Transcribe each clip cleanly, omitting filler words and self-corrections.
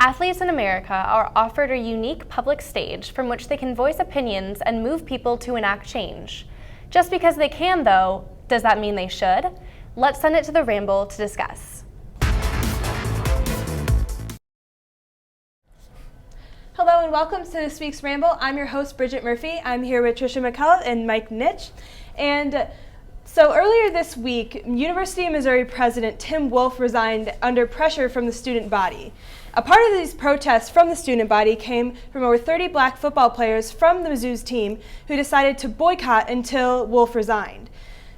Athletes in America are offered a unique public stage from which they can voice opinions and move people to enact change. Just because they can, though, does that mean they should? Let's send it to the Ramble to discuss. Hello and welcome to this week's Ramble. I'm your host, Bridget Murphy. I'm here with Trisha McCullough and Mike Nitsch. And so earlier this week, University of Missouri President Tim Wolf resigned under pressure from the student body. A part of these protests from the student body came from over 30 black football players from the Mizzou's team who decided to boycott until Wolf resigned.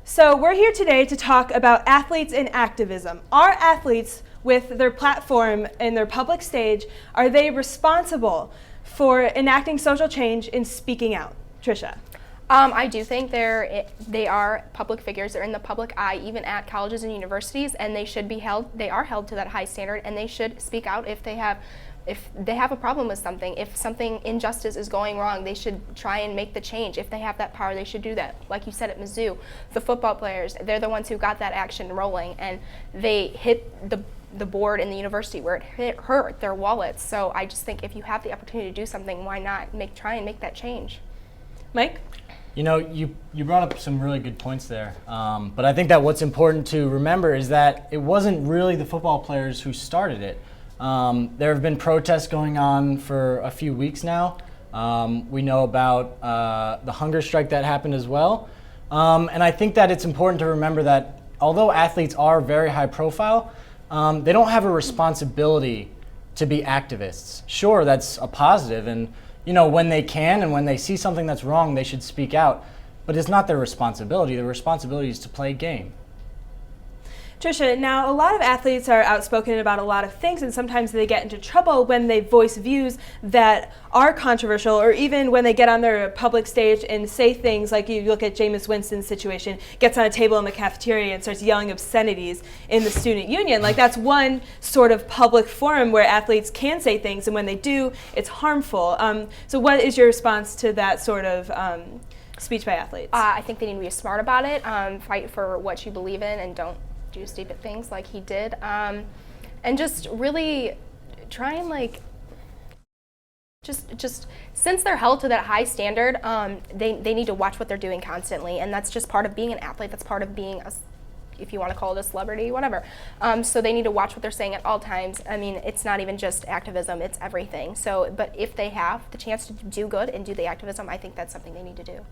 So we're here today to talk about athletes and activism. Are athletes, with their platform and their public stage, are they responsible for enacting social change and speaking out? Trisha. I do think they are public figures. They're in the public eye, even at colleges and universities, and they should be held. They are held to that high standard, and they should speak out if they have a problem with something. If something injustice is going wrong, they should try and make the change. If they have that power, they should do that. Like you said at Mizzou, the football players, they're the ones who got that action rolling, and they hit the board in the university where it hurt their wallets. So I just think if you have the opportunity to do something, why not try and make that change? Mike? You know, you brought up some really good points there, but I think that what's important to remember is that it wasn't really the football players who started it. There have been protests going on for a few weeks now. We know about the hunger strike that happened as well. And I think that it's important to remember that although athletes are very high profile, they don't have a responsibility to be activists. Sure, that's a positive, and you know, when they can and when they see something that's wrong, they should speak out. But it's not their responsibility. Their responsibility is to play a game. Trisha, now a lot of athletes are outspoken about a lot of things, and sometimes they get into trouble when they voice views that are controversial, or even when they get on their public stage and say things like, you look at Jameis Winston's situation, gets on a table in the cafeteria and starts yelling obscenities in the student union. Like, that's one sort of public forum where athletes can say things, and when they do, it's harmful. So what is your response to that sort of speech by athletes? I think they need to be smart about it, fight for what you believe in, and don't do stupid things like he did, and just really try and just since they're held to that high standard, they need to watch what they're doing constantly, and that's just part of being an athlete. That's part of being if you want to call it a celebrity, whatever. So they need to watch what they're saying at all times. I mean, it's not even just activism, it's everything. So, but if they have the chance to do good and do the activism, I think that's something they need to do.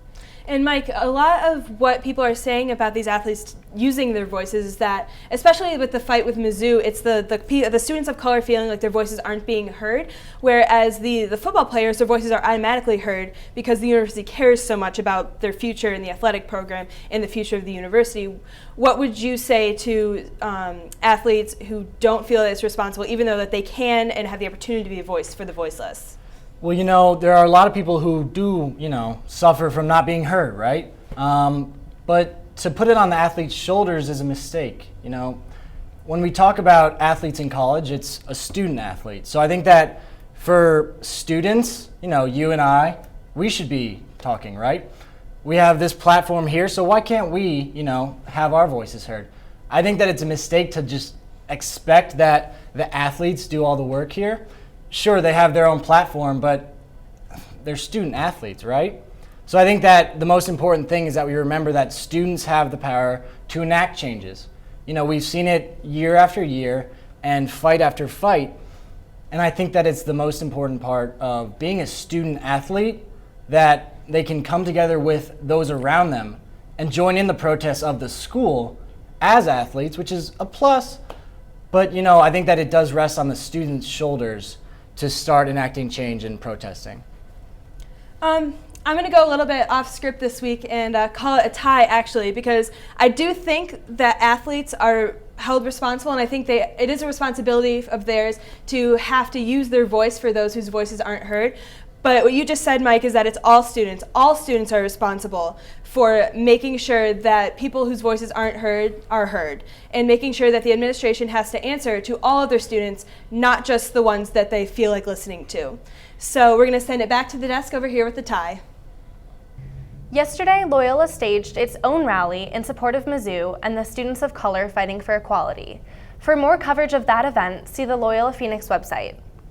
And Mike, a lot of what people are saying about these athletes using their voices is that, especially with the fight with Mizzou, it's the students of color feeling like their voices aren't being heard, whereas the football players, their voices are automatically heard because the university cares so much about their future in the athletic program and the future of the university. What would you say to athletes who don't feel that it's responsible, even though that they can and have the opportunity to be a voice for the voiceless? Well, you know, there are a lot of people who do, suffer from not being heard, right? But to put it on the athlete's shoulders is a mistake. You know, when we talk about athletes in college, it's a student athlete. So I think that for students, you and I, we should be talking, right? We have this platform here, so why can't we, have our voices heard? I think that it's a mistake to just expect that the athletes do all the work here. Sure, they have their own platform, but they're student athletes, right? So I think that the most important thing is that we remember that students have the power to enact changes. We've seen it year after year and fight after fight, and I think that it's the most important part of being a student athlete, that they can come together with those around them and join in the protests of the school as athletes, which is a plus. But, I think that it does rest on the students' shoulders to start enacting change and protesting. I'm going to go a little bit off script this week and call it a tie, actually, because I do think that athletes are held responsible, and I think it is a responsibility of theirs to have to use their voice for those whose voices aren't heard. But what you just said, Mike, is that it's all students. All students are responsible for making sure that people whose voices aren't heard are heard, and making sure that the administration has to answer to all of their students, not just the ones that they feel like listening to. So we're going to send it back to the desk over here with the tie. Yesterday, Loyola staged its own rally in support of Mizzou and the students of color fighting for equality. For more coverage of that event, see the Loyola Phoenix website.